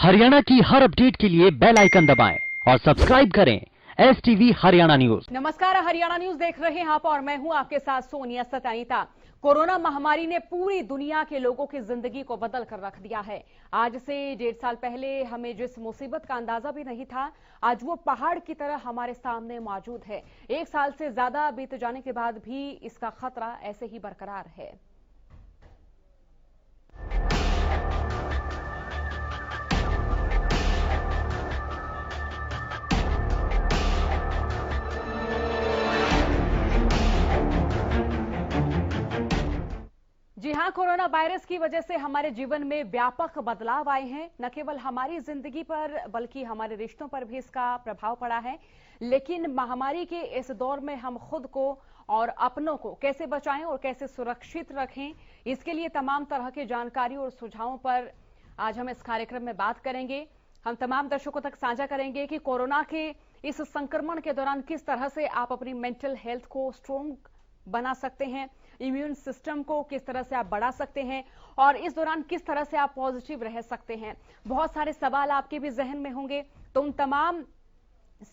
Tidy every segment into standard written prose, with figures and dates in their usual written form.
हरियाणा की हर अपडेट के लिए बेल आइकन दबाएं और सब्सक्राइब करें STV हरियाणा न्यूज। नमस्कार, हरियाणा न्यूज देख रहे हैं आप और मैं हूं आपके साथ सोनिया सतानीता। कोरोना महामारी ने पूरी दुनिया के लोगों की जिंदगी को बदल कर रख दिया है। आज से 1.5 साल पहले हमें जिस मुसीबत का अंदाजा भी नहीं था, आज वो पहाड़ की तरह हमारे सामने मौजूद है। 1 साल से ज्यादा बीत जाने के बाद भी इसका खतरा ऐसे ही बरकरार है। जी हां, कोरोना वायरस की वजह से हमारे जीवन में व्यापक बदलाव आए हैं। न केवल हमारी जिंदगी पर बल्कि हमारे रिश्तों पर भी इसका प्रभाव पड़ा है। लेकिन महामारी के इस दौर में हम खुद को और अपनों को कैसे बचाएं और कैसे सुरक्षित रखें, इसके लिए तमाम तरह की जानकारी और सुझावों पर आज हम इस कार्यक्रम में बात करेंगे। हम तमाम दर्शकों तक साझा करेंगे कि कोरोना के इस संक्रमण के दौरान किस तरह से आप अपनी मेंटल हेल्थ को स्ट्रोंग बना सकते हैं, इम्यून सिस्टम को किस तरह से आप बढ़ा सकते हैं और इस दौरान किस तरह से आप पॉजिटिव रह सकते हैं। बहुत सारे सवाल आपके भी जहन में होंगे, तो उन तमाम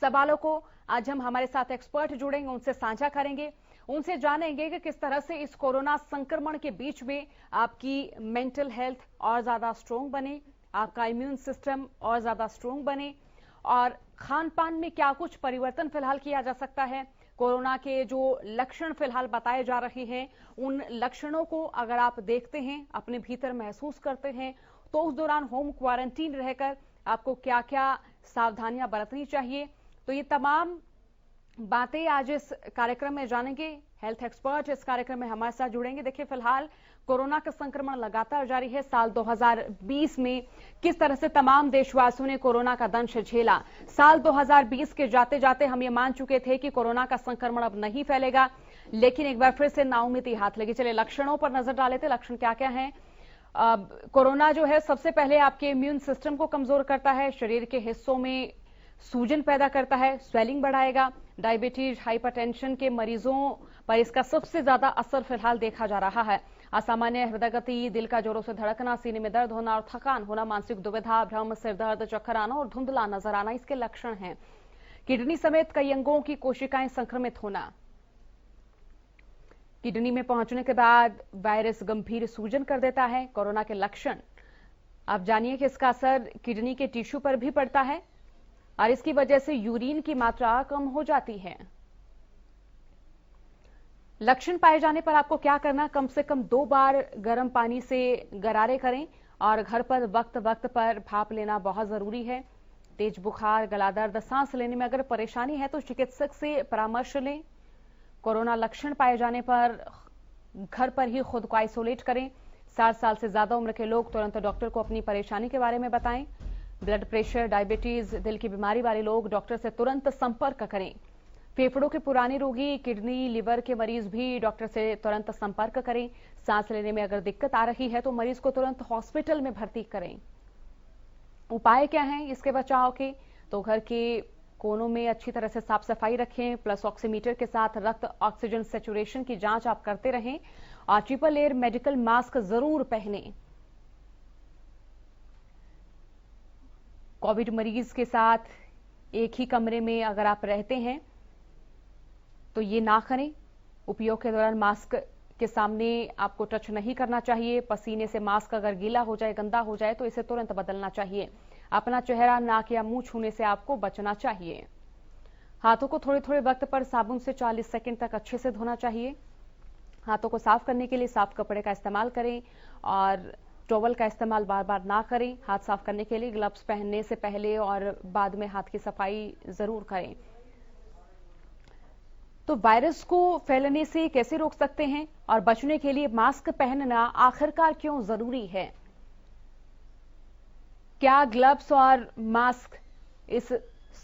सवालों को आज हम हमारे साथ एक्सपर्ट जुड़ेंगे, उनसे साझा करेंगे, उनसे जानेंगे कि किस तरह से इस कोरोना संक्रमण के बीच में आपकी मेंटल हेल्थ और ज्यादा स्ट्रोंग बने, आपका इम्यून सिस्टम और ज्यादा स्ट्रोंग बने और खान पान में क्या कुछ परिवर्तन फिलहाल किया जा सकता है। कोरोना के जो लक्षण फिलहाल बताए जा रहे हैं, उन लक्षणों को अगर आप देखते हैं, अपने भीतर महसूस करते हैं, तो उस दौरान होम क्वारंटीन रहकर आपको क्या क्या सावधानियां बरतनी चाहिए। तो ये तमाम बातें आज इस कार्यक्रम में जानेंगे। हेल्थ एक्सपर्ट इस कार्यक्रम में हमारे साथ जुड़ेंगे। देखिए, फिलहाल कोरोना का संक्रमण लगातार जारी है। साल 2020 में किस तरह से तमाम देशवासियों ने कोरोना का दंश झेला। साल 2020 के जाते जाते हम ये मान चुके थे कि कोरोना का संक्रमण अब नहीं फैलेगा, लेकिन एक बार फिर से नाउमीदी हाथ लगी। चलिए लक्षणों पर नजर डाले थे। लक्षण क्या क्या हैं? कोरोना जो है सबसे पहले आपके इम्यून सिस्टम को कमजोर करता है, शरीर के हिस्सों में सूजन पैदा करता है, स्वेलिंग बढ़ाएगा। डायबिटीज, हाइपरटेंशन के मरीजों पर इसका सबसे ज्यादा असर फिलहाल देखा जा रहा है। असामान्य हृदय गति, दिल का जोरों से धड़कना, सीने में दर्द होना और थकान होना, मानसिक दुविधा, भ्रम, सिर दर्द, चक्कर आना और धुंधला नजर आना इसके लक्षण हैं। किडनी समेत कई अंगों की कोशिकाएं संक्रमित होना। किडनी में पहुंचने के बाद वायरस गंभीर सूजन कर देता है। कोरोना के लक्षण आप जानिए कि इसका असर किडनी के टिश्यू पर भी पड़ता है और इसकी वजह से यूरिन की मात्रा कम हो जाती है। लक्षण पाए जाने पर आपको क्या करना? कम से कम 2 बार गर्म पानी से गरारे करें और घर पर वक्त वक्त पर भाप लेना बहुत जरूरी है। तेज बुखार, गला दर्द, सांस लेने में अगर परेशानी है तो चिकित्सक से परामर्श लें। कोरोना लक्षण पाए जाने पर घर पर ही खुद को आइसोलेट करें। 60 साल से ज्यादा उम्र के लोग तुरंत डॉक्टर को अपनी परेशानी के बारे में बताएं। ब्लड प्रेशर, डायबिटीज, दिल की बीमारी वाले लोग डॉक्टर से तुरंत संपर्क करें। फेफड़ों के पुराने रोगी, किडनी, लिवर के मरीज भी डॉक्टर से तुरंत संपर्क करें। सांस लेने में अगर दिक्कत आ रही है तो मरीज को तुरंत हॉस्पिटल में भर्ती करें। उपाय क्या हैं इसके बचाव के? तो घर के कोनों में अच्छी तरह से साफ सफाई रखें। प्लस ऑक्सीमीटर के साथ रक्त ऑक्सीजन सैचुरेशन की जांच आप करते रहें और ट्रिपल लेयर मेडिकल मास्क जरूर पहने। कोविड मरीज के साथ एक ही कमरे में अगर आप रहते हैं तो ये ना करें। उपयोग के दौरान मास्क के सामने आपको टच नहीं करना चाहिए। पसीने से मास्क अगर गीला हो जाए, गंदा हो जाए तो इसे तुरंत बदलना चाहिए। अपना चेहरा, नाक या मुंह छूने से आपको बचना चाहिए। हाथों को थोड़े थोड़े वक्त पर साबुन से 40 सेकंड तक अच्छे से धोना चाहिए। हाथों को साफ करने के लिए साफ कपड़े का इस्तेमाल करें और टॉवल का इस्तेमाल बार बार ना करें। हाथ साफ करने के लिए ग्लव्स पहनने से पहले और बाद में हाथ की सफाई जरूर करें। तो वायरस को फैलने से कैसे रोक सकते हैं और बचने के लिए मास्क पहनना आखिरकार क्यों जरूरी है? क्या ग्लव्स और मास्क इस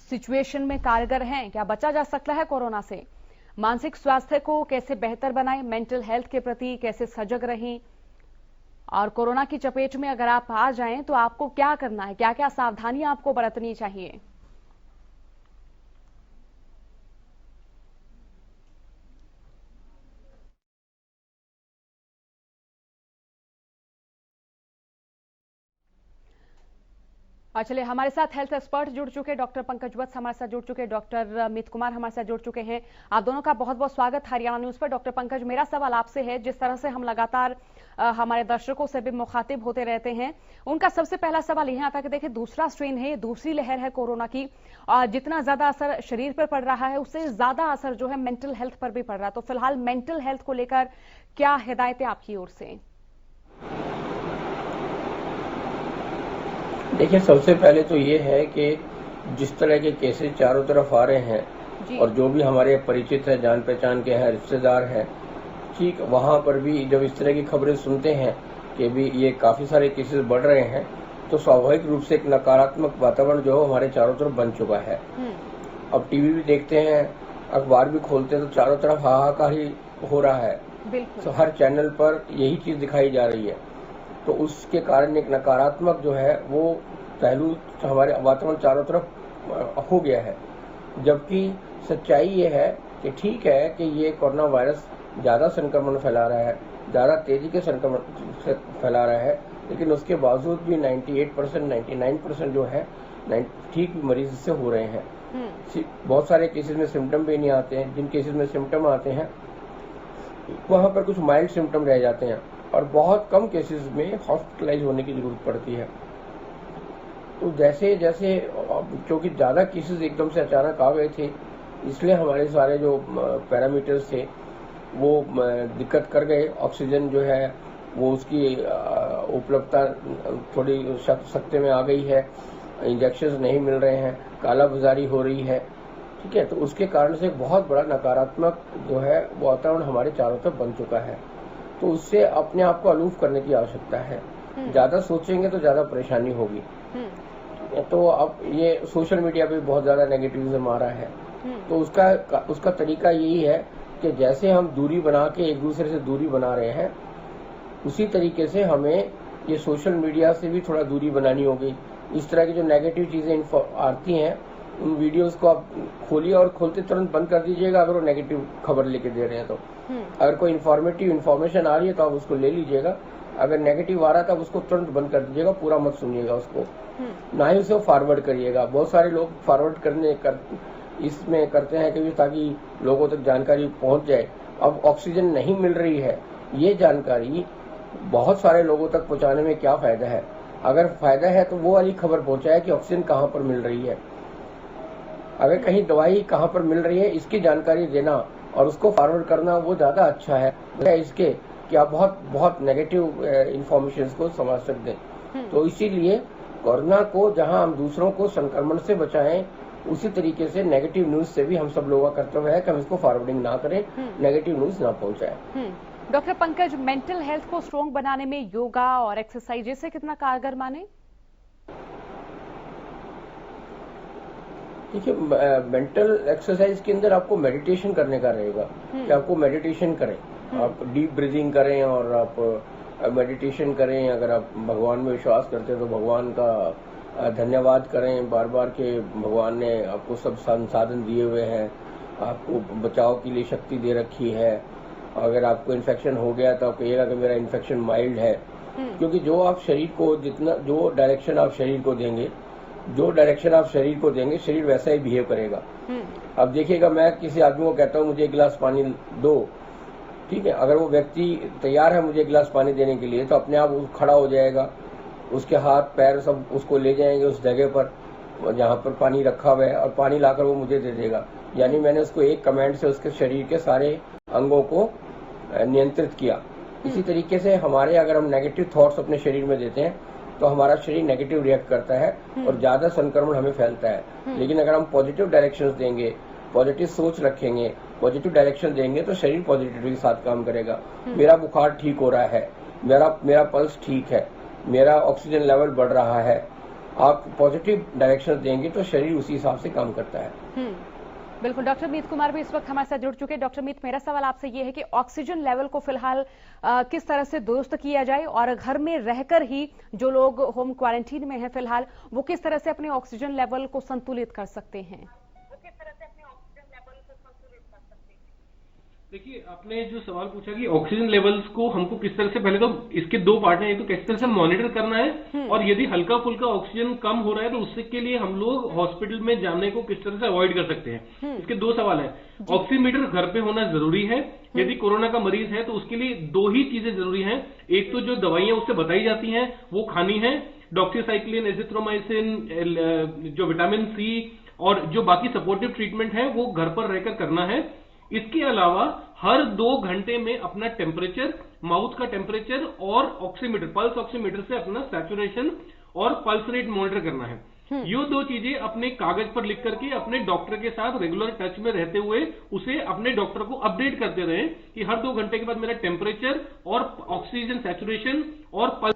सिचुएशन में कारगर हैं? क्या बचा जा सकता है कोरोना से? मानसिक स्वास्थ्य को कैसे बेहतर बनाएं? मेंटल हेल्थ के प्रति कैसे सजग रहें? और कोरोना की चपेट में अगर आप आ जाएं तो आपको क्या करना है? क्या क्या सावधानियां आपको बरतनी चाहिए? और चलिए, हमारे साथ हेल्थ एक्सपर्ट जुड़ चुके, डॉक्टर पंकज वत्स हमारे साथ जुड़ चुके, डॉक्टर मीत कुमार हमारे साथ जुड़ चुके हैं। आप दोनों का बहुत बहुत स्वागत हरियाणा न्यूज पर। डॉक्टर पंकज, मेरा सवाल आपसे है, जिस तरह से हम लगातार हमारे दर्शकों से भी मुखातिब होते रहते हैं, उनका सबसे पहला सवाल यह आता है कि देखिए, दूसरा स्ट्रेन है, दूसरी लहर है कोरोना की, और जितना ज्यादा असर शरीर पर पड़ रहा है, उससे ज्यादा असर जो है मेंटल हेल्थ पर भी पड़ रहा है। तो फिलहाल मेंटल हेल्थ को लेकर क्या हिदायतें आपकी ओर से? देखिए, सबसे पहले तो ये है कि जिस तरह के केसेस चारों तरफ आ रहे हैं और जो भी हमारे परिचित है, जान पहचान के हैं, रिश्तेदार हैं, ठीक वहाँ पर भी जब इस तरह की खबरें सुनते हैं कि भी ये काफ़ी सारे केसेस बढ़ रहे हैं, तो स्वाभाविक रूप से एक नकारात्मक वातावरण जो है हमारे चारों तरफ बन चुका है। अब टीवी भी देखते हैं, अखबार भी खोलते हैं, तो चारों तरफ हाहाकार ही हो रहा है। तो हर चैनल पर यही चीज़ दिखाई जा रही है, तो उसके कारण एक नकारात्मक जो है वो पहलू हमारे वातावरण चारों तरफ हो गया है। जबकि सच्चाई ये है कि ठीक है कि ये कोरोना वायरस ज़्यादा संक्रमण फैला रहा है, ज़्यादा तेजी के संक्रमण से फैला रहा है, लेकिन उसके बावजूद भी 98%, 99% जो है ठीक मरीज से हो रहे हैं। बहुत सारे केसेस में सिम्टम भी नहीं आते हैं। जिन केसेस में सिम्टम आते हैं वहाँ पर कुछ माइल्ड सिम्टम रह जाते हैं और बहुत कम केसेस में हॉस्पिटलाइज होने की जरूरत पड़ती है। तो जैसे जैसे क्योंकि ज़्यादा केसेस एकदम से अचानक आ गए थे, इसलिए हमारे सारे जो पैरामीटर्स थे वो दिक्कत कर गए। ऑक्सीजन जो है वो उसकी उपलब्धता थोड़ी सख्ते में आ गई है, इंजेक्शन नहीं मिल रहे हैं, काला बाजारी हो रही है, ठीक है। तो उसके कारण से बहुत बड़ा नकारात्मक जो है वातावरण हमारे चारों तरफ बन चुका है। तो उससे अपने आप को अलूफ करने की आवश्यकता है। ज्यादा सोचेंगे तो ज्यादा परेशानी होगी। तो अब ये सोशल मीडिया पे बहुत ज्यादा नेगेटिविज्म आ रहा है, तो उसका तरीका यही है कि जैसे हम दूरी बना के एक दूसरे से दूरी बना रहे हैं, उसी तरीके से हमें ये सोशल मीडिया से भी थोड़ा दूरी बनानी होगी। इस तरह की जो नेगेटिव चीजें आती हैं, उन वीडियोस को आप खोलिए और खोलते तुरंत बंद कर दीजिएगा अगर वो नेगेटिव खबर लेके दे रहे हैं तो। अगर कोई इन्फॉर्मेशन आ रही है तो आप उसको ले लीजिएगा, अगर नेगेटिव आ रहा था उसको तुरंत बंद कर दीजिएगा, पूरा मत सुनिएगा उसको, ना ही उसे फॉरवर्ड करिएगा। बहुत सारे लोग फॉरवर्ड इसमें करते हैं कि ताकि लोगों तक जानकारी पहुंच जाए। अब ऑक्सीजन नहीं मिल रही है, ये जानकारी बहुत सारे लोगों तक पहुंचाने में क्या फायदा है? अगर फायदा है तो वो वाली खबर पहुंचाए कि ऑक्सीजन कहाँ पर मिल रही है, अगर कहीं दवाई कहाँ पर मिल रही है इसकी जानकारी देना और उसको फॉरवर्ड करना वो ज्यादा अच्छा है इसके कि आप बहुत नेगेटिव इंफॉर्मेशन को समझ सकते हैं। तो इसीलिए कोरोना को जहां हम दूसरों को संक्रमण से बचाएं, उसी तरीके से नेगेटिव न्यूज से भी हम सब लोगों का कर्तव्य है कि हम इसको फॉरवर्डिंग ना करें, नेगेटिव न्यूज ना पहुंचाएं। डॉक्टर पंकज, मेंटल हेल्थ को स्ट्रॉन्ग बनाने में योगा और एक्सरसाइज जैसे कितना कारगर माने? देखिए, मेंटल एक्सरसाइज के अंदर आपको मेडिटेशन करने का रहेगा कि आपको मेडिटेशन करें, आप डीप ब्रीदिंग करें और आप मेडिटेशन करें। अगर आप भगवान में विश्वास करते हैं तो भगवान का धन्यवाद करें बार बार के भगवान ने आपको सब संसाधन दिए हुए हैं, आपको बचाव के लिए शक्ति दे रखी है। अगर आपको इन्फेक्शन हो गया तो आप कहिएगा कि मेरा इन्फेक्शन माइल्ड है, क्योंकि जो आप शरीर को जो डायरेक्शन आप शरीर को देंगे शरीर वैसा ही बिहेव करेगा। अब देखिएगा, मैं किसी आदमी को कहता हूँ मुझे एक गिलास पानी दो, ठीक है, अगर वो व्यक्ति तैयार है मुझे एक गिलास पानी देने के लिए तो अपने आप वो खड़ा हो जाएगा, उसके हाथ पैर सब उसको ले जाएंगे उस जगह पर जहाँ पर पानी रखा हुआ है और पानी लाकर वो मुझे दे देगा। यानी मैंने उसको एक कमांड से उसके शरीर के सारे अंगों को नियंत्रित किया। इसी तरीके से अगर हम नेगेटिव थॉट्स अपने शरीर में देते हैं तो हमारा शरीर नेगेटिव रिएक्ट करता है और ज्यादा संक्रमण हमें फैलता है। लेकिन अगर हम पॉजिटिव डायरेक्शंस देंगे, पॉजिटिव सोच रखेंगे, पॉजिटिव डायरेक्शन देंगे तो शरीर पॉजिटिविटी के साथ काम करेगा। मेरा बुखार ठीक हो रहा है, मेरा पल्स ठीक है, मेरा ऑक्सीजन लेवल बढ़ रहा है, आप पॉजिटिव डायरेक्शन देंगे तो शरीर उसी हिसाब से काम करता है। बिल्कुल। डॉक्टर मीत कुमार भी इस वक्त हमारे साथ जुड़ चुके हैं। डॉक्टर मीत, मेरा सवाल आपसे ये है कि ऑक्सीजन लेवल को फिलहाल किस तरह से दुरुस्त किया जाए और घर में रहकर ही जो लोग होम क्वारंटीन में हैं फिलहाल, वो किस तरह से अपने ऑक्सीजन लेवल को संतुलित कर सकते हैं? देखिए, आपने जो सवाल पूछा कि ऑक्सीजन लेवल्स को हमको किस तरह से, पहले तो इसके दो पार्ट हैं, एक तो किस तरह से मॉनिटर करना है और यदि हल्का फुल्का ऑक्सीजन कम हो रहा है तो उसके लिए हम लोग हॉस्पिटल में जाने को किस तरह से अवॉइड कर सकते हैं। इसके दो सवाल हैं। ऑक्सीमीटर घर पे होना जरूरी है। यदि कोरोना का मरीज है तो उसके लिए दो ही चीजें जरूरी हैं। एक तो जो दवाइयां उससे बताई जाती हैं वो खानी है, डॉक्सीसाइक्लिन, एजिथ्रोमाइसिन, जो विटामिन सी और जो बाकी सपोर्टिव ट्रीटमेंट है वो घर पर रहकर करना है। इसके अलावा हर 2 घंटे में अपना टेम्परेचर, माउथ का टेम्परेचर और ऑक्सीमीटर, पल्स ऑक्सीमीटर से अपना सैचुरेशन और पल्स रेट मॉनिटर करना है। ये दो चीजें अपने कागज पर लिख करके अपने डॉक्टर के साथ रेगुलर टच में रहते हुए उसे अपने डॉक्टर को अपडेट करते रहे कि हर 2 घंटे के बाद मेरा टेम्परेचर और ऑक्सीजन सैचुरेशन और पल्स।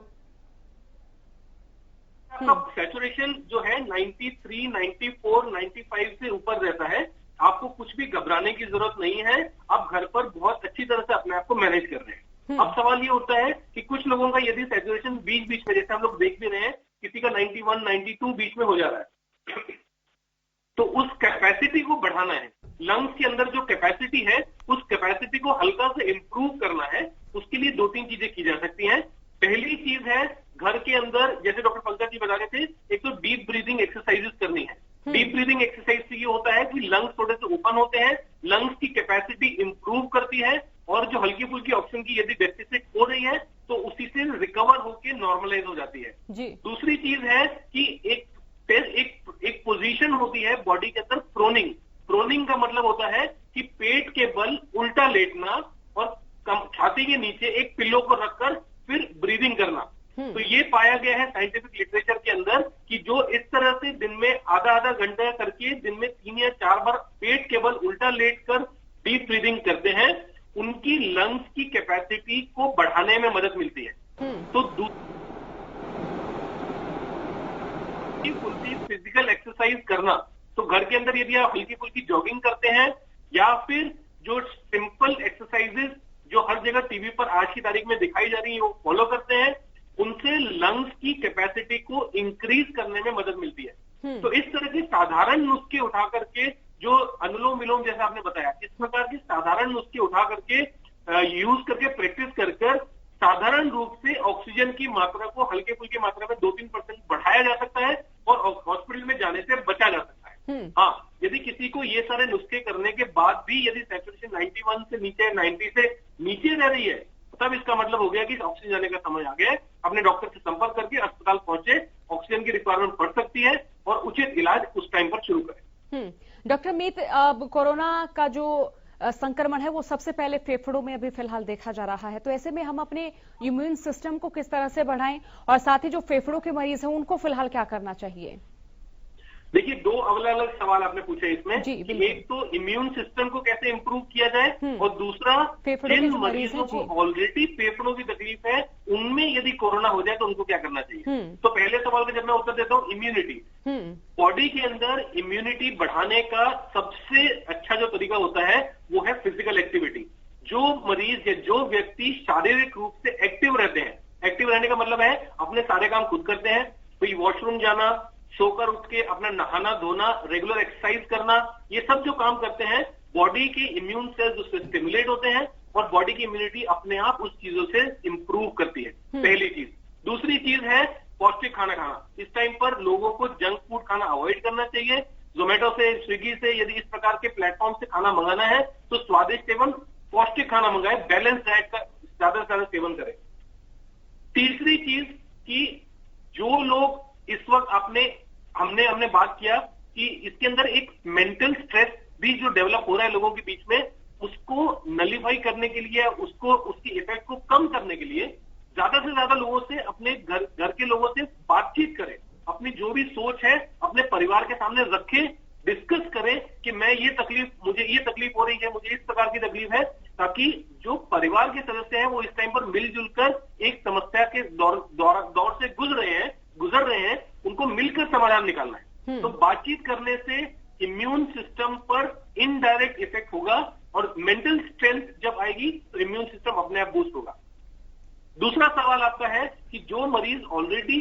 सैचुरेशन जो है 93, 94, 95 से ऊपर रहता है। आपको कुछ भी घबराने की जरूरत नहीं है। आप घर पर बहुत अच्छी तरह से अपने आप को मैनेज कर रहे हैं। अब सवाल ये होता है कि कुछ लोगों का यदि सैचुरेशन बीच बीच में, जैसे हम लोग देख भी रहे हैं, किसी का 91, 92 बीच में हो जा रहा है, तो उस कैपेसिटी को बढ़ाना है। लंग्स के अंदर जो कैपेसिटी है उस कैपेसिटी को हल्का से इंप्रूव करना है। उसके लिए 2-3 चीजें की जा सकती हैं। पहली चीज है घर के अंदर, जैसे डॉक्टर पंकज जी बता रहे थे, एक तो डीप ब्रीदिंग एक्सरसाइजेस करनी है। डीप ब्रीदिंग एक्सरसाइज से ये होता है कि लंग्स थोड़े से ओपन होते हैं, लंग्स की कैपेसिटी इंप्रूव करती है और जो हल्की फुल्की ऑक्सीजन की यदि डेफिसिट हो रही है तो उसी से रिकवर होकर नॉर्मलाइज हो जाती है जी। दूसरी चीज है कि एक पोजीशन होती है बॉडी के अंदर, प्रोनिंग। प्रोनिंग का मतलब होता है कि पेट के बल उल्टा लेटना और छाती के नीचे एक पिल्लो को रखकर फिर ब्रीदिंग करना। तो ये पाया गया है साइंटिफिक लिटरेचर के अंदर कि जो इस तरह से दिन में आधा घंटा करके दिन में 3 या 4 बार पेट के बल उल्टा लेटकर डीप ब्रीदिंग करते हैं, उनकी लंग्स की कैपेसिटी को बढ़ाने में मदद मिलती है। तो फुल्की फिजिकल एक्सरसाइज करना, तो घर के अंदर यदि आप हल्की फुल्की जॉगिंग करते हैं या फिर जो सिंपल एक्सरसाइजेस जो हर जगह टीवी पर आज की तारीख में दिखाई जा रही है वो फॉलो करते हैं, उनसे लंग्स की कैपेसिटी को इंक्रीज करने में मदद मिलती है। तो इस तरह के साधारण नुस्खे उठा करके, जो अनुलोम विलोम जैसा आपने बताया, इस प्रकार के साधारण नुस्खे उठा करके यूज करके प्रैक्टिस कर साधारण रूप से ऑक्सीजन की मात्रा को हल्के फुल्के मात्रा में 2-3% बढ़ाया जा सकता है और हॉस्पिटल में जाने से बचा जा सकता है। हाँ, यदि किसी को ये सारे नुस्खे करने के बाद भी यदि सैचुरेशन 91 से नीचे, 90 से नीचे रह रही है, तब इसका मतलब हो गया कि ऑक्सीजन जाने का समय आ गया है। अपने डॉक्टर से संपर्क करके अस्पताल पहुंचे, ऑक्सीजन की रिक्वायरमेंट बढ़ सकती है और उचित इलाज उस टाइम पर शुरू करें। डॉक्टर मीत, कोरोना का जो संक्रमण है वो सबसे पहले फेफड़ों में अभी फिलहाल देखा जा रहा है, तो ऐसे में हम अपने इम्यून सिस्टम को किस तरह से बढ़ाएं और साथ ही जो फेफड़ों के मरीज हैं उनको फिलहाल क्या करना चाहिए? देखिए, 2 अलग अलग सवाल आपने पूछे इसमें कि एक तो इम्यून सिस्टम को कैसे इंप्रूव किया जाए और दूसरा जिन मरीजों को ऑलरेडी फेफड़ों की तकलीफ है उनमें यदि कोरोना हो जाए तो उनको क्या करना चाहिए। तो पहले सवाल का जब मैं उत्तर देता हूँ, इम्यूनिटी, बॉडी के अंदर इम्यूनिटी बढ़ाने का सबसे अच्छा जो तरीका होता है वो है फिजिकल एक्टिविटी। जो मरीज या जो व्यक्ति शारीरिक रूप से एक्टिव रहते हैं, एक्टिव रहने का मतलब है अपने सारे काम खुद करते हैं, कोई वॉशरूम जाना, सोकर उठ के अपना नहाना धोना, रेगुलर एक्सरसाइज करना, ये सब जो काम करते हैं बॉडी के इम्यून सेल्स उससे स्टिमुलेट होते हैं और बॉडी की इम्यूनिटी अपने आप उस चीजों से इंप्रूव करती है। पहली चीज। दूसरी चीज है पौष्टिक खाना खाना। इस टाइम पर लोगों को जंक फूड खाना अवॉइड करना चाहिए। जोमेटो से, स्विगी से यदि इस प्रकार के प्लेटफॉर्म से खाना मंगाना है तो स्वादिष्ट एवं पौष्टिक खाना मंगाए, बैलेंस डाइट का ज्यादा से ज्यादा सेवन करें। तीसरी चीज कि जो लोग इस वक्त हमने बात किया कि इसके अंदर एक मेंटल स्ट्रेस भी जो डेवलप हो रहा है लोगों के बीच में, उसको नलीफाई करने के लिए, उसकी इफेक्ट को कम करने के लिए ज्यादा से ज्यादा लोगों से, अपने घर के लोगों से बातचीत करें, अपनी जो भी सोच है अपने परिवार के सामने रखें, डिस्कस करें कि मुझे ये तकलीफ हो रही है, मुझे इस प्रकार की तकलीफ है, ताकि जो परिवार के सदस्य हैं वो इस टाइम पर मिलजुल कर एक समस्या के दौर से गुजर रहे हैं, उनको मिलकर समाधान निकालना है। तो बातचीत करने से इम्यून सिस्टम पर इनडायरेक्ट इफेक्ट होगा और मेंटल स्ट्रेंथ जब आएगी तो इम्यून सिस्टम अपने आप बूस्ट होगा। दूसरा सवाल आपका है कि जो मरीज ऑलरेडी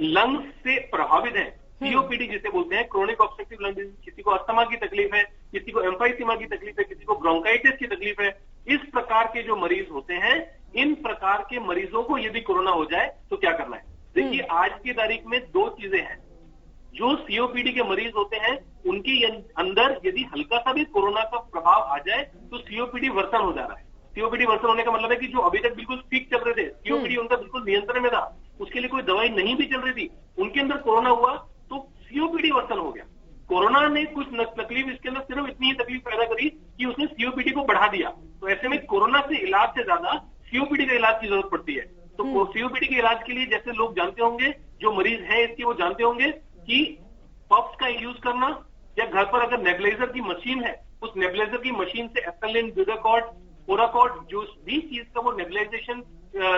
लंग्स से प्रभावित हैं सीओपीडी जिसे बोलते हैं, क्रोनिक ऑब्स्ट्रक्टिव लंग डिजीज, किसी को अस्थमा की तकलीफ है, किसी को एम्फाइसीमा की तकलीफ है, किसी को ब्रोंकाइटिस की तकलीफ है, इस प्रकार के जो मरीज होते हैं, इन प्रकार के मरीजों को यदि कोरोना हो जाए तो क्या करना है? देखिए, आज की तारीख में दो चीजें हैं। जो सीओपीडी के मरीज होते हैं उनके अंदर यदि हल्का सा भी कोरोना का प्रभाव आ जाए तो सीओपीडी वर्सन हो जा रहा है। सीओपीडी वर्सन होने का मतलब है कि जो अभी तक बिल्कुल ठीक चल रहे थे, सीओपीडी उनका बिल्कुल नियंत्रण में था, उसके लिए कोई दवाई नहीं भी चल रही थी, उनके अंदर कोरोना हुआ तो सीओपीडी वर्सन हो गया। कोरोना ने कुछ तकलीफ इसके अंदर सिर्फ इतनी ही तकलीफ पैदा करी कि उसने सीओपीडी को बढ़ा दिया। तो ऐसे में कोरोना से इलाज से ज्यादा सीओपीडी का इलाज की जरूरत पड़ती है। तो सीओपीडी के इलाज के लिए जैसे लोग जानते होंगे, जो मरीज है इसके, वो जानते होंगे कि पफ्स का यूज करना, या घर पर अगर नेबुलाइजर की मशीन है, उस नेबुलाइजर की मशीन से एस्टेलिन, ब्यूटाकॉर्ड, ओराकॉर्ड, जो भी चीज का वो नेबुलाइजेशन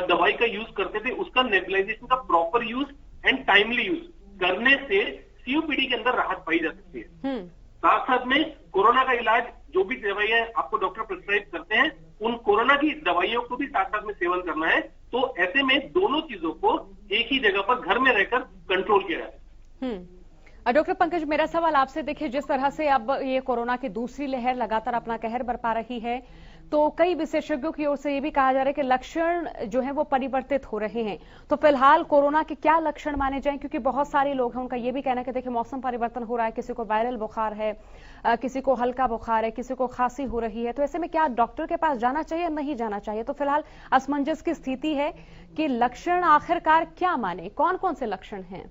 दवाई का यूज करते थे, उसका नेबुलाइजेशन का proper use and timely use करने से सीओपीडी के अंदर राहत पाई जा सकती है। साथ साथ में कोरोना का इलाज, जो भी दवाइयां आपको डॉक्टर प्रिस्क्राइब करते हैं, उन कोरोना की दवाइयों को भी साथ साथ में सेवन करना है। तो ऐसे में दोनों चीजों को एक ही जगह पर घर में रहकर कंट्रोल किया जाए। डॉक्टर पंकज, मेरा सवाल आपसे, देखिए जिस तरह से अब ये कोरोना की दूसरी लहर लगातार अपना कहर बरपा रही है, तो कई विशेषज्ञों की ओर से ये भी कहा जा रहा है कि लक्षण जो है वो परिवर्तित हो रहे हैं। तो फिलहाल कोरोना के क्या लक्षण माने जाएं? क्योंकि बहुत सारे लोग हैं, उनका ये भी कहना है कि देखिए मौसम परिवर्तन हो रहा है, किसी को वायरल बुखार है, किसी को हल्का बुखार है, किसी को खांसी हो रही है। तो ऐसे में क्या डॉक्टर के पास जाना चाहिए या नहीं जाना चाहिए? तो फिलहाल असमंजस की स्थिति है कि लक्षण आखिरकार क्या माने, कौन कौन से लक्षण हैं?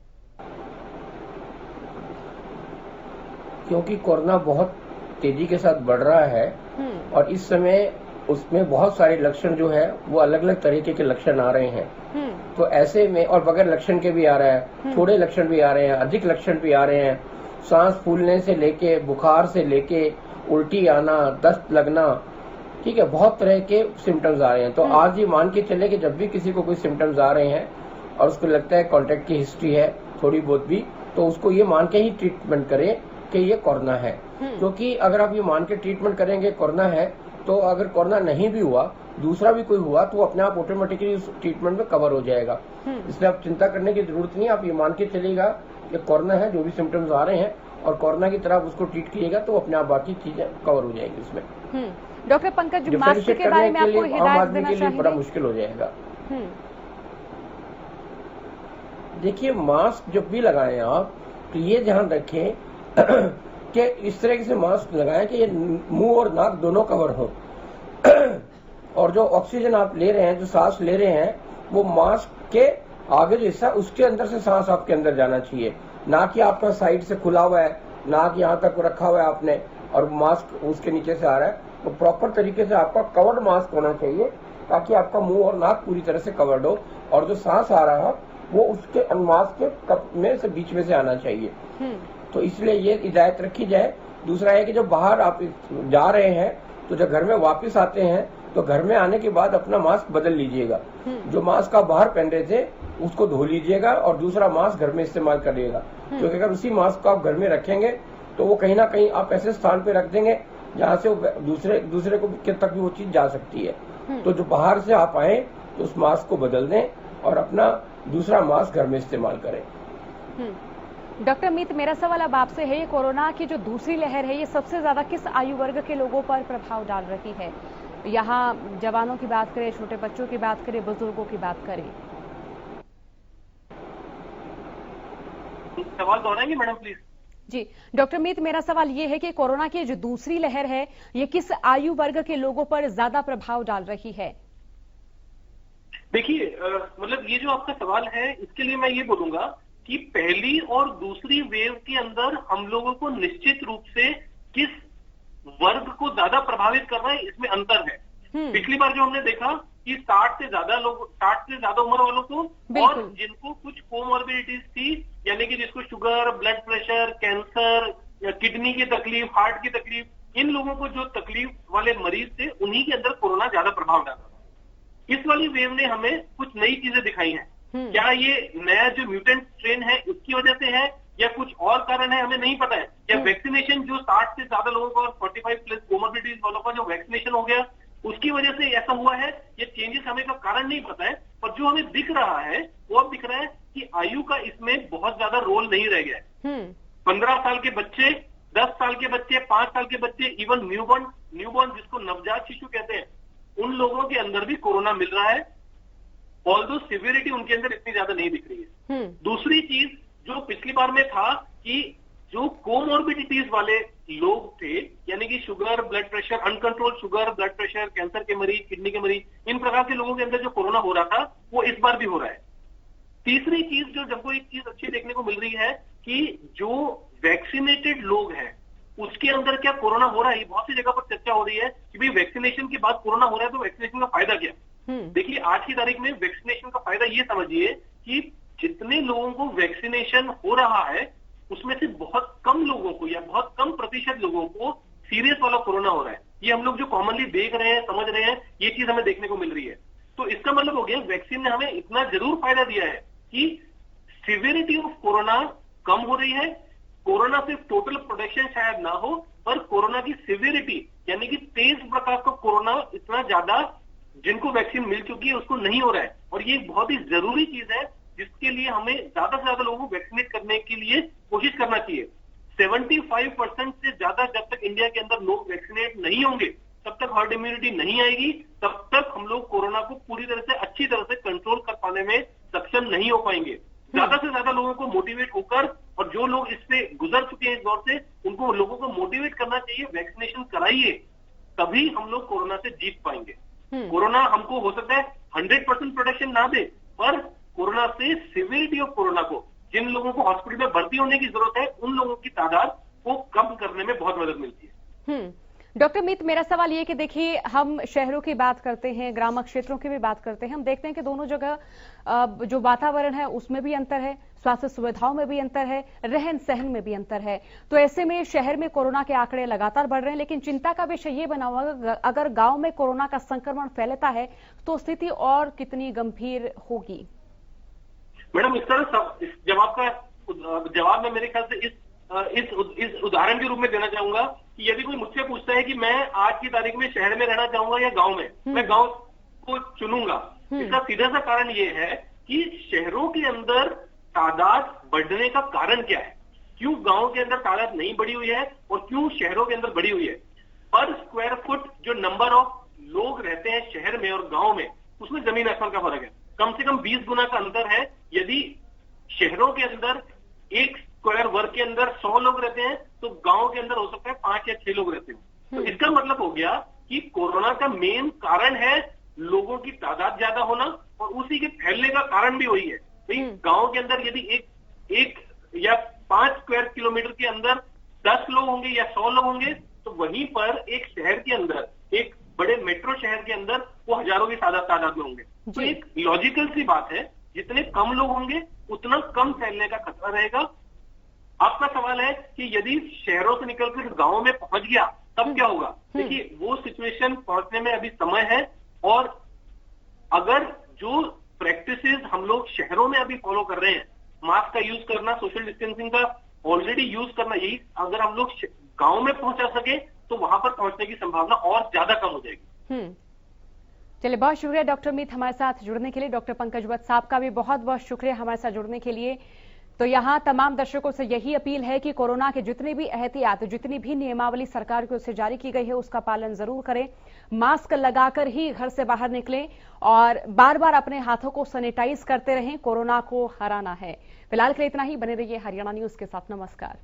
क्योंकि कोरोना बहुत तेजी के साथ बढ़ रहा है और इस समय उसमें बहुत सारे लक्षण जो है वो अलग अलग तरीके के लक्षण आ रहे हैं। तो ऐसे में, और बगैर लक्षण के भी आ रहा है, थोड़े लक्षण भी आ रहे हैं, अधिक लक्षण भी आ रहे हैं, सांस फूलने से लेके, बुखार से लेके, उल्टी आना, दस्त लगना, ठीक है, बहुत तरह के सिम्टम्स आ रहे हैं। तो आज ये मान के चले कि जब भी किसी को कोई सिम्टम्स आ रहे हैं और उसको लगता है कॉन्टेक्ट की हिस्ट्री है थोड़ी बहुत भी, तो उसको ये मान के ही ट्रीटमेंट करें कि ये कोरोना है। क्योंकि अगर आप ये मान के ट्रीटमेंट करेंगे कोरोना है, तो अगर कोरोना नहीं भी हुआ, दूसरा भी कोई हुआ, तो अपने आप ऑटोमेटिकली उस ट्रीटमेंट में कवर हो जाएगा। इसलिए आप चिंता करने की जरूरत नहीं, आप ये मान के चलेगा कि कोरोना है, जो भी सिम्टम्स आ रहे हैं, और कोरोना की तरह उसको ट्रीट कीजिएगा तो अपने आप बाकी चीजें कवर हो जाएगी उसमें। डॉक्टर पंकज, मास्क के बारे में आपको हिदायत देना चाहिए? बड़ा मुश्किल हो जाएगा। देखिए, मास्क जब भी लगाएं आप, तो ये ध्यान रखें कि इस तरह से मास्क लगाएं कि ये मुंह और नाक दोनों कवर हो और जो ऑक्सीजन आप ले रहे हैं, जो सांस ले रहे हैं, वो मास्क के आगे जो हिस्सा, उसके अंदर से सांस आपके अंदर जाना चाहिए, ना कि आपका साइड से खुला हुआ है, नाक यहाँ तक रखा हुआ है आपने और मास्क उसके नीचे से आ रहा है। तो प्रॉपर तरीके से आपका कवर्ड मास्क होना चाहिए ताकि आपका मुंह और नाक पूरी तरह से कवर्ड हो, और जो सांस आ रहा है वो उसके मास्क के कप में से बीच में से आना चाहिए। तो इसलिए ये हिदायत रखी जाए। दूसरा है कि जब बाहर आप जा रहे हैं, तो जब घर में वापस आते हैं, तो घर में आने के बाद अपना मास्क बदल लीजिएगा। जो मास्क आप बाहर पहन रहे थे उसको धो लीजिएगा और दूसरा मास्क घर में इस्तेमाल करिएगा। क्योंकि अगर उसी मास्क को आप घर में रखेंगे तो वो कहीं ना कहीं आप ऐसे स्थान पे रख देंगे जहाँ से दूसरे को तक भी वो चीज जा सकती है। तो जो बाहर से आप आए तो उस मास्क को बदल दें और अपना दूसरा मास्क घर में इस्तेमाल करें। डॉक्टर अमित, मेरा सवाल अब आपसे है, ये कोरोना की जो दूसरी लहर है, ये सबसे ज्यादा किस आयु वर्ग के लोगों पर प्रभाव डाल रही है? यहाँ जवानों की बात करें, छोटे बच्चों की बात करें, बुजुर्गों की बात करें? सवाल दोहराएंगे मैडम प्लीज? जी डॉक्टर अमित, मेरा सवाल ये है कि कोरोना की जो दूसरी लहर है, ये किस आयु वर्ग के लोगों पर ज्यादा प्रभाव डाल रही है? देखिए, मतलब ये जो आपका सवाल है, इसके लिए मैं ये बोलूंगा कि पहली और दूसरी वेव के अंदर हम लोगों को निश्चित रूप से किस वर्ग को ज्यादा प्रभावित कर रहा है, इसमें अंतर है। पिछली बार जो हमने देखा कि 60 से ज्यादा उम्र वालों को, और जिनको कुछ कोमॉर्बिडिटीज थी, यानी कि जिसको शुगर, ब्लड प्रेशर, कैंसर या किडनी की तकलीफ, हार्ट की तकलीफ, इन लोगों को जो तकलीफ वाले मरीज थे, उन्हीं के अंदर कोरोना ज्यादा प्रभाव डाला। इस वाली वेव ने हमें कुछ नई चीजें दिखाई हैं। क्या ये नया जो म्यूटेंट स्ट्रेन है इसकी वजह से है या कुछ और कारण है, हमें नहीं पता है। या वैक्सीनेशन जो 60 से ज्यादा लोगों का और 45 प्लस कोमॉर्बिडिटीज वालों का जो वैक्सीनेशन हो गया, उसकी वजह से ऐसा हुआ है, ये चेंजेस हमें का कारण नहीं पता है। पर जो हमें दिख रहा है वो अब दिख रहा है कि आयु का इसमें बहुत ज्यादा रोल नहीं रह गया है। 15 साल के बच्चे, 10 साल के बच्चे, 5 साल के बच्चे, इवन न्यूबॉर्न जिसको नवजात शिशु कहते हैं, उन लोगों के अंदर भी कोरोना मिल रहा है, ऑल्दो सिवियरिटी उनके अंदर इतनी ज्यादा नहीं दिख रही है। दूसरी चीज जो पिछली बार में था कि जो कोमॉर्बिडिटीज वाले लोग थे, यानी कि sugar, blood pressure, uncontrolled sugar, blood pressure, cancer के मरीज, किडनी के मरीज, इन प्रकार के लोगों के अंदर जो कोरोना हो रहा था वो इस बार भी हो रहा है। तीसरी चीज जो हमको एक चीज अच्छी देखने को मिल रही है कि जो वैक्सीनेटेड लोग हैं उसके अंदर क्या कोरोना हो रहा है। बहुत सी जगह पर चर्चा हो रही है कि भाई वैक्सीनेशन के बाद कोरोना हो रहा है तो वैक्सीनेशन का फायदा क्या। देखिए आज की तारीख में वैक्सीनेशन का फायदा ये समझिए कि जितने लोगों को वैक्सीनेशन हो रहा है उसमें से बहुत कम लोगों को या बहुत कम प्रतिशत लोगों को सीरियस वाला कोरोना हो रहा है। ये हम लोग जो कॉमनली देख रहे हैं, समझ रहे हैं, ये चीज हमें देखने को मिल रही है। तो इसका मतलब हो गया वैक्सीन ने हमें इतना जरूर फायदा दिया है कि सिवियरिटी ऑफ कोरोना कम हो रही है। कोरोना से टोटल प्रोटेक्शन शायद ना हो, पर कोरोना की सिवियरिटी यानी कि तेज प्रकार का कोरोना इतना ज्यादा जिनको वैक्सीन मिल चुकी है उसको नहीं हो रहा है। और ये बहुत ही जरूरी चीज है जिसके लिए हमें ज्यादा से ज्यादा लोगों को वैक्सीनेट करने के लिए कोशिश करना चाहिए। 75% से ज्यादा जब तक इंडिया के अंदर लोग वैक्सीनेट नहीं होंगे तब तक हर्ड इम्यूनिटी नहीं आएगी, तब तक हम लोग कोरोना को पूरी तरह से अच्छी तरह से कंट्रोल कर पाने में सक्षम नहीं हो पाएंगे। ज्यादा से ज्यादा लोगों को मोटिवेट होकर, और जो लोग इससे गुजर चुके हैं इस दौर से, उनको लोगों को मोटिवेट करना चाहिए, वैक्सीनेशन कराइए, तभी हम लोग कोरोना से जीत पाएंगे। कोरोना हमको हो सकता है 100% प्रोटेक्शन ना दे, पर कोरोना से सिवियरिटी ऑफ कोरोना को, जिन लोगों को हॉस्पिटल में भर्ती होने की जरूरत है, उन लोगों की तादाद को कम करने में बहुत मदद मिलती है। डॉक्टर मीत, मेरा सवाल ये कि देखिए हम शहरों की बात करते हैं, ग्रामीण क्षेत्रों की भी बात करते हैं, हम देखते हैं कि दोनों जगह जो वातावरण है उसमें भी अंतर है, स्वास्थ्य सुविधाओं में भी अंतर है, रहन सहन में भी अंतर है। तो ऐसे में शहर में कोरोना के आंकड़े लगातार बढ़ रहे हैं, लेकिन चिंता का विषय ये बना हुआ है अगर गांव में कोरोना का संक्रमण फैलता है तो स्थिति और कितनी गंभीर होगी। मैडम इस जवाब में मेरे ख्याल से इस उदाहरण के रूप में देना चाहूंगा कि यदि कोई मुझसे पूछता है कि मैं आज की तारीख में शहर में रहना चाहूंगा या गांव में, मैं गांव को चुनूंगा। इसका सीधा सा कारण ये है कि शहरों के अंदर तादाद बढ़ने का कारण क्या है, क्यों गांव के अंदर तादाद नहीं बढ़ी हुई है और क्यों शहरों के अंदर बढ़ी हुई है। पर स्क्वायर फुट जो नंबर ऑफ लोग रहते हैं शहर में और गांव में, उसमें जमीन आसमान का फर्क है। कम से कम 20 गुना का अंतर है। यदि शहरों के अंदर एक स्क्वायर वर्ग के अंदर 100 लोग रहते हैं तो गांव के अंदर हो सकता है 5 या 6 लोग रहते हैं। तो इसका मतलब हो गया कि कोरोना का मेन कारण है लोगों की तादाद ज्यादा होना, और उसी के फैलने का कारण भी वही है। गांव के अंदर यदि एक या 5 स्क्वायर किलोमीटर के अंदर 10 लोग होंगे या 100 लोग होंगे, तो वहीं पर एक शहर के अंदर, एक बड़े मेट्रो शहर के अंदर वो हजारों की तादाद में होंगे। तो एक लॉजिकल सी बात है, जितने कम लोग होंगे उतना कम फैलने का खतरा रहेगा। आपका सवाल है कि यदि शहरों से निकलकर गांव में पहुंच गया तब क्या होगा। देखिए वो सिचुएशन पहुंचने में अभी समय है, और अगर जो प्रैक्टिसेस हम लोग शहरों में अभी फॉलो कर रहे हैं, मास्क का यूज करना, सोशल डिस्टेंसिंग का ऑलरेडी यूज करना, यही अगर हम लोग गांव में पहुंचा सके तो वहां पर पहुंचने की संभावना और ज्यादा कम हो जाएगी। चलिए, बहुत शुक्रिया डॉक्टर मीत हमारे साथ जुड़ने के लिए। डॉक्टर पंकज वत्स साहब का भी बहुत बहुत शुक्रिया हमारे साथ जुड़ने के लिए। तो यहाँ तमाम दर्शकों से यही अपील है कि कोरोना के जितने भी एहतियात, जितनी भी नियमावली सरकार की ओर से जारी की गई है उसका पालन जरूर करें, मास्क लगाकर ही घर से बाहर निकलें और बार बार अपने हाथों को सैनिटाइज करते रहें। कोरोना को हराना है। फिलहाल के लिए इतना ही। बने रहिए हरियाणा न्यूज के साथ। नमस्कार।